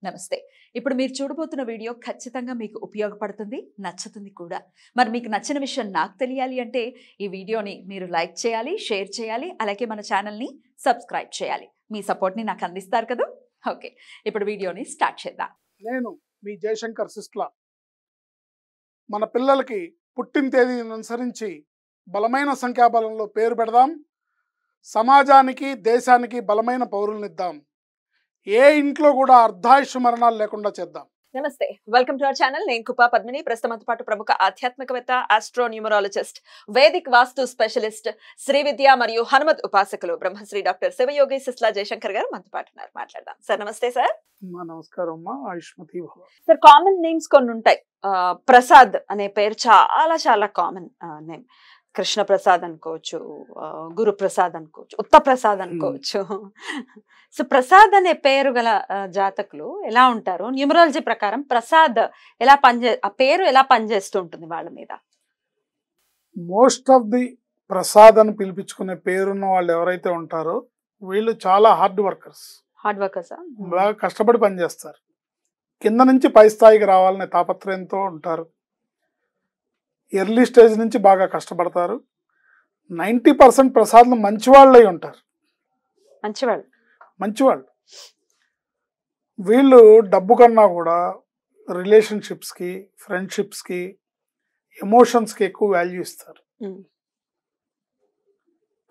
నమస్తే. ఇప్పుడు మీరు చూడబోతున్న వీడియో ఖచ్చితంగా మీకు ఉపయోగపడుతుంది, నచ్చుతుంది కూడా. మరి మీకు నచ్చిన విషయం నాకు తెలియాలి అంటే ఈ వీడియోని మీరు లైక్ చేయాలి, షేర్ చేయాలి, అలాగే మన ఛానల్‌ని సబ్స్క్రైబ్ చేయాలి. మీ సపోర్ట్‌ని నాకు అందిస్తారు కదా? ఓకే. ఇప్పుడు వీడియోని స్టార్ట్ చేద్దాం. నేను మీ జయశంకర్ సిస్ట్లా. మన పిల్లలకి పుట్టిన తేదీని అనుసరించి బలమైన సంఖ్యాబలంలో పేరు పెడదాం. సమాజానికి దేశానికి బలమైన పౌరులనిద్దాం. ఏ ఇంట్లో కూడా అర్ధాయుష్ మరణాలు లేకుండా చేద్దాం. నమస్తే. Welcome to our channel. నేను కుపా పద్మిని. ప్రస్తుతంతో పాటు ప్రముఖ ఆధ్యాత్మికవేత్త, ఆస్ట్రోన్యూమరాలజిస్ట్, వేదిక్ వాస్తు స్పెషలిస్ట్, శ్రీ విద్య మరియు హనుమత్ ఉపాసకులు బ్రహ్మశ్రీ డాక్టర్ శివయోగి సిస్లా జయశంకర్ గారు మనతో పాటు ఉన్నారు. మాట్లాడదాం. సార్ నమస్తే సార్. నమస్కారం అమ్మా. ఆయుష్మతి భవ. సార్, కామన్ నేమ్స్ కొన్ని ఉంటాయి. ప్రసాద్ అనే పేరు చాలా చాలా కామన్ నేమ్. కృష్ణ ప్రసాద్ అనుకోవచ్చు, గురు ప్రసాద్ అనుకోవచ్చు, ఉత్త ప్రసాద్ అనుకోవచ్చు. సో ప్రసాద్ అనే పేరు గల జాతకులు ఎలా ఉంటారు? న్యూమరాలజీ ప్రకారం ప్రసాద్ ఆ పేరు ఎలా పనిచేస్తూ ఉంటుంది వాళ్ళ మీద? మోస్ట్ ఆఫ్ ది ప్రసాద్ అని పిలిపించుకునే పేరున్న వాళ్ళు ఎవరైతే ఉంటారో వీళ్ళు చాలా హార్డ్ వర్కర్స్. హార్డ్ వర్కర్స్, బాగా కష్టపడి పనిచేస్తారు. కింద నుంచి పై స్థాయికి రావాలనే తాపత్రయంతో ఉంటారు. ఎర్లీ స్టేజ్ నుంచి బాగా కష్టపడతారు. 90% ప్రసాద్లు మంచివాళ్ళై ఉంటారు. మంచివాళ్ళు. వీళ్ళు డబ్బు కన్నా కూడా రిలేషన్షిప్స్కి, ఫ్రెండ్షిప్స్కి, ఎమోషన్స్కి ఎక్కువ వాల్యూ ఇస్తారు.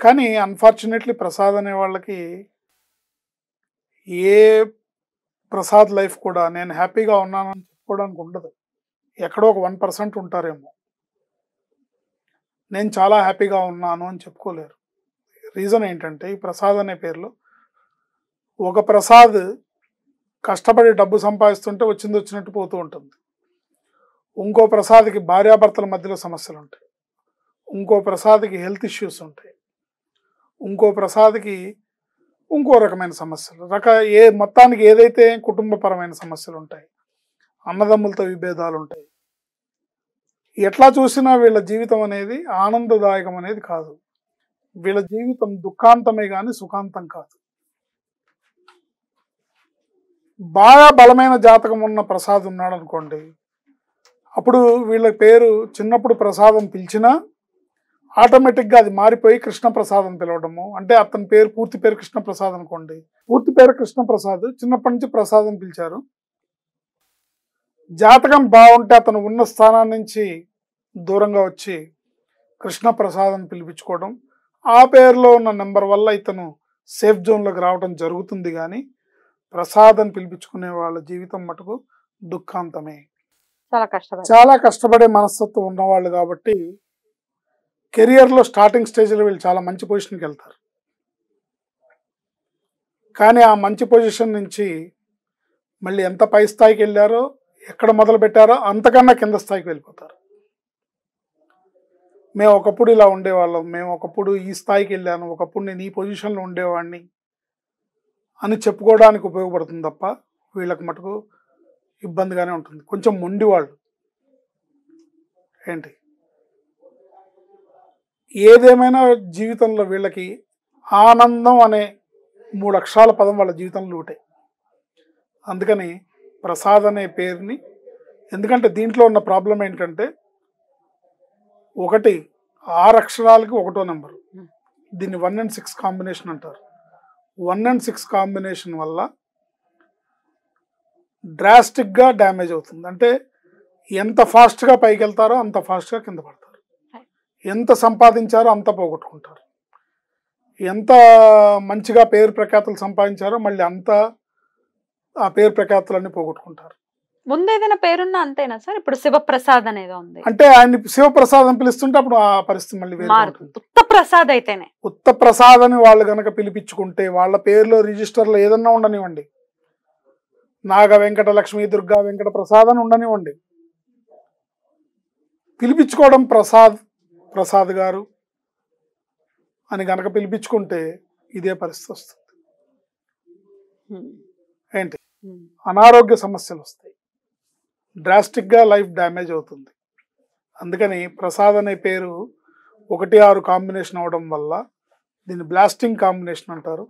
కానీ అన్ఫార్చునేట్లీ ప్రసాద్ అనే వాళ్ళకి ఏ ప్రసాద్ లైఫ్ కూడా నేను హ్యాపీగా ఉన్నానని చెప్పుకోవడానికి ఉండదు. ఎక్కడో ఒక 1% ఉంటారేమో నేను చాలా హ్యాపీగా ఉన్నాను అని చెప్పుకోలేరు. రీజన్ ఏంటంటే ఈ ప్రసాద్ అనే పేరులో ఒక ప్రసాద్ కష్టపడి డబ్బు సంపాదిస్తుంటే వచ్చినట్టు పోతూ ఉంటుంది. ఇంకో ప్రసాద్కి భార్యాభర్తల మధ్యలో సమస్యలు ఉంటాయి. ఇంకో ప్రసాద్కి హెల్త్ ఇష్యూస్ ఉంటాయి. ఇంకో ప్రసాద్కి ఇంకో రకమైన సమస్యలు. మొత్తానికి ఏదైతే కుటుంబపరమైన సమస్యలు ఉంటాయి, అన్నదమ్ములతో విభేదాలు ఉంటాయి. ఎట్లా చూసినా వీళ్ళ జీవితం అనేది ఆనందదాయకం అనేది కాదు. వీళ్ళ జీవితం దుఃఖాంతమే కానీ సుఖాంతం కాదు. బాగా బలమైన జాతకం ఉన్న ప్రసాద్ ఉన్నాడు అనుకోండి, అప్పుడు వీళ్ళ పేరు చిన్నప్పుడు ప్రసాద్ అని పిలిచినా ఆటోమేటిక్గా అది మారిపోయి కృష్ణప్రసాద్ అని పిలవడము. అంటే అతని పూర్తి పేరు కృష్ణప్రసాద్ అనుకోండి, పూర్తి పేరు కృష్ణప్రసాద్, చిన్నప్పటి నుంచి ప్రసాద్ అని పిలిచారు. జాతకం బాగుంటే అతను ఉన్న స్థానాన్ని నుంచి దూరంగా వచ్చి కృష్ణప్రసాద్ అని పిలిపించుకోవడం, ఆ పేరులో ఉన్న నెంబర్ వల్ల ఇతను సేఫ్ జోన్లోకి రావడం జరుగుతుంది. కానీ ప్రసాద్ అని పిలిపించుకునే వాళ్ళ జీవితం మటుకు దుఃఖాంతమే. చాలా కష్టపడే మనస్తత్వం ఉన్నవాళ్ళు కాబట్టి కెరియర్లో స్టార్టింగ్ స్టేజ్లో వీళ్ళు చాలా మంచి పొజిషన్కి వెళ్తారు. కానీ ఆ మంచి పొజిషన్ నుంచి మళ్ళీ ఎంత పై స్థాయికి వెళ్ళారో, ఎక్కడ మొదలు పెట్టారో అంతకన్నా కింద స్థాయికి వెళ్ళిపోతారు. మేము ఒకప్పుడు ఇలా ఉండేవాళ్ళం, మేము ఒకప్పుడు ఈ స్థాయికి వెళ్ళాను, ఒకప్పుడు నేను ఈ పొజిషన్లో ఉండేవాడిని అని చెప్పుకోవడానికి ఉపయోగపడుతుంది తప్ప వీళ్ళకి మటుకు ఇబ్బందిగానే ఉంటుంది. కొంచెం మొండివాళ్ళు. ఏంటి ఏదేమైనా జీవితంలో వీళ్ళకి ఆనందం అనే 3 అక్షరాల పదం వాళ్ళ జీవితంలో ఉంటాయి. అందుకని ప్రసాద్ అనే పేరుని, ఎందుకంటే దీంట్లో ఉన్న ప్రాబ్లం ఏంటంటే 6 అక్షరాలకి 1వ నెంబరు. దీన్ని 1 and 6 కాంబినేషన్ అంటారు. 1 and 6 కాంబినేషన్ వల్ల డ్రాస్టిక్గా డ్యామేజ్ అవుతుంది. అంటే ఎంత ఫాస్ట్గా పైకి వెళ్తారో అంత ఫాస్ట్గా కింద పడతారు. ఎంత సంపాదించారో అంత పోగొట్టుకుంటారు. ఎంత మంచిగా పేరు ప్రఖ్యాతులు సంపాదించారో మళ్ళీ అంత ఆ పేరు ప్రఖ్యాతులన్నీ పోగొట్టుకుంటారు. ముందు ఏదైనా పేరున్నా అంతేనా సార్? ఇప్పుడు శివప్రసాద్ అనేది ఉంది అంటే ఆయన శివప్రసాద్ అని పిలుస్తుంటే అప్పుడు ఆ పరిస్థితి మళ్ళీ వేరే ఉంటుంది. ఉత్త ప్రసాద్ అయితేనే, ఉత్త ప్రసాద్ అని వాళ్ళు కనుక పిలిపించుకుంటే వాళ్ళ పేరులో రిజిస్టర్లో ఏదన్నా ఉండనివ్వండి, నాగ వెంకట లక్ష్మీ దుర్గా వెంకట ప్రసాద్ అని ఉండనివ్వండి, పిలిపించుకోవడం ప్రసాద్ గారు అని కనుక పిలిపించుకుంటే ఇదే పరిస్థితి వస్తుంది. ఏంటి అనారోగ్య సమస్యలు వస్తాయి, డ్రాస్టిక్గా లైఫ్ డ్యామేజ్ అవుతుంది. అందుకని ప్రసాద్ అనే పేరు 1-6 కాంబినేషన్ అవడం వల్ల దీన్ని బ్లాస్టింగ్ కాంబినేషన్ అంటారు.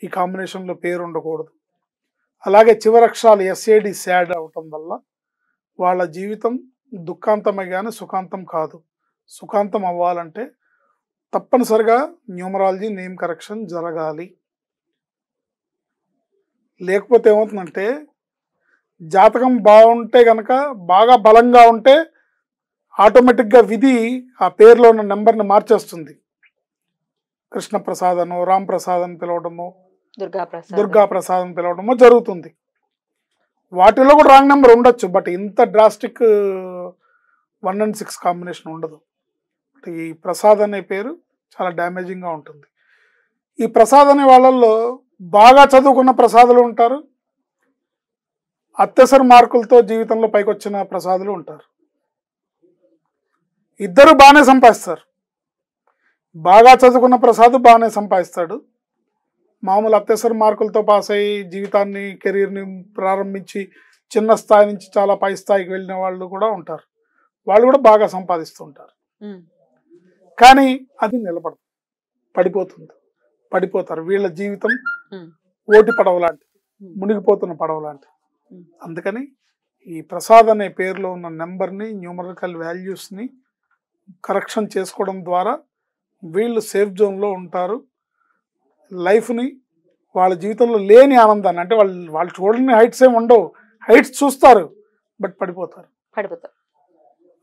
ఈ కాంబినేషన్లో పేరు ఉండకూడదు. అలాగే చివరి అక్షరాలు SAD శాడ్ అవటం వల్ల వాళ్ళ జీవితం దుఃఖాంతమే కానీ సుఖాంతం కాదు. సుఖాంతం అవ్వాలంటే తప్పనిసరిగా న్యూమరాలజీ నేమ్ కరెక్షన్ జరగాలి. లేకపోతే ఏమవుతుందంటే జాతకం బాగుంటే గనక బాగా బలంగా ఉంటే ఆటోమేటిక్గా విధి ఆ పేరులో ఉన్న నెంబర్ని మార్చేస్తుంది. కృష్ణప్రసాద్ అనో రామ్ ప్రసాద్ అని పిలవడము, దుర్గా ప్రసాద్ అని పిలవడము జరుగుతుంది. వాటిలో కూడా రాంగ్ నెంబర్ ఉండొచ్చు, బట్ ఇంత డ్రాస్టిక్ 1 and 6 కాంబినేషన్ ఉండదు. ఈ ప్రసాద్ అనే పేరు చాలా డ్యామేజింగ్గా ఉంటుంది. ఈ ప్రసాద్ అనే వాళ్ళల్లో బాగా చదువుకున్న ప్రసాదులు ఉంటారు, అత్యవసర మార్కులతో జీవితంలో పైకి వచ్చిన ప్రసాదులు ఉంటారు. ఇద్దరు బాగానే సంపాదిస్తారు. బాగా చదువుకున్న ప్రసాద్ బాగానే సంపాదిస్తాడు, మామూలు అత్యవసర మార్కులతో పాస్ అయ్యి జీవితాన్ని కెరీర్ని ప్రారంభించి చిన్న స్థాయి నుంచి చాలా పై స్థాయికి వెళ్ళిన వాళ్ళు కూడా ఉంటారు. వాళ్ళు కూడా బాగా సంపాదిస్తూ ఉంటారు. కానీ అది నిలబడదు, పడిపోతారు. వీళ్ళ జీవితం ఓటి పడవ లాంటిది, మునిగిపోతున్న పడవ లాంటిది. అందుకని ఈ ప్రసాద్ అనే పేరులో ఉన్న నెంబర్ని, న్యూమరికల్ వాల్యూస్ని కరెక్షన్ చేసుకోవడం ద్వారా వీళ్ళు సేఫ్ జోన్లో ఉంటారు. లైఫ్ని వాళ్ళ జీవితంలో లేని ఆనందాన్ని, అంటే వాళ్ళు చూడని హైట్స్ ఏమి ఉండవు, హైట్స్ చూస్తారు బట్ పడిపోతారు.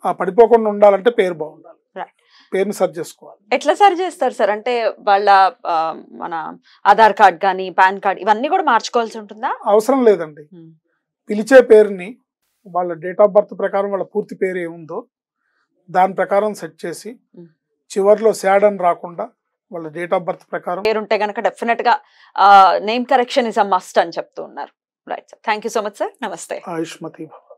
ఆ పడిపోకుండా ఉండాలంటే పేరు బాగుండాలి, పేరుని సర్చ్ చేసుకోవాలి. ఎట్లా సర్చ్ చేస్తారు సార్? అంటే వాళ్ళ మన ఆధార్ కార్డ్ కానీ పాన్ కార్డ్ ఇవన్నీ కూడా మార్చుకోవాల్సి ఉంటుందా? అవసరం లేదండి. పిలిచే పేరుని వాళ్ళ డేట్ ఆఫ్ బర్త్ ప్రకారం వాళ్ళ పూర్తి పేరు ఏముందో దాని ప్రకారం సెట్ చేసి చివరిలో శాడ్ అని రాకుండా వాళ్ళ డేట్ ఆఫ్ బర్త్ ప్రకారం పేరుంటే కనుక డెఫినెట్ గా name correction is a must అని చెప్తూ ఉన్నారు. Right sir, thank you so much sir. నమస్తే. ఆయుష్మతి భవ.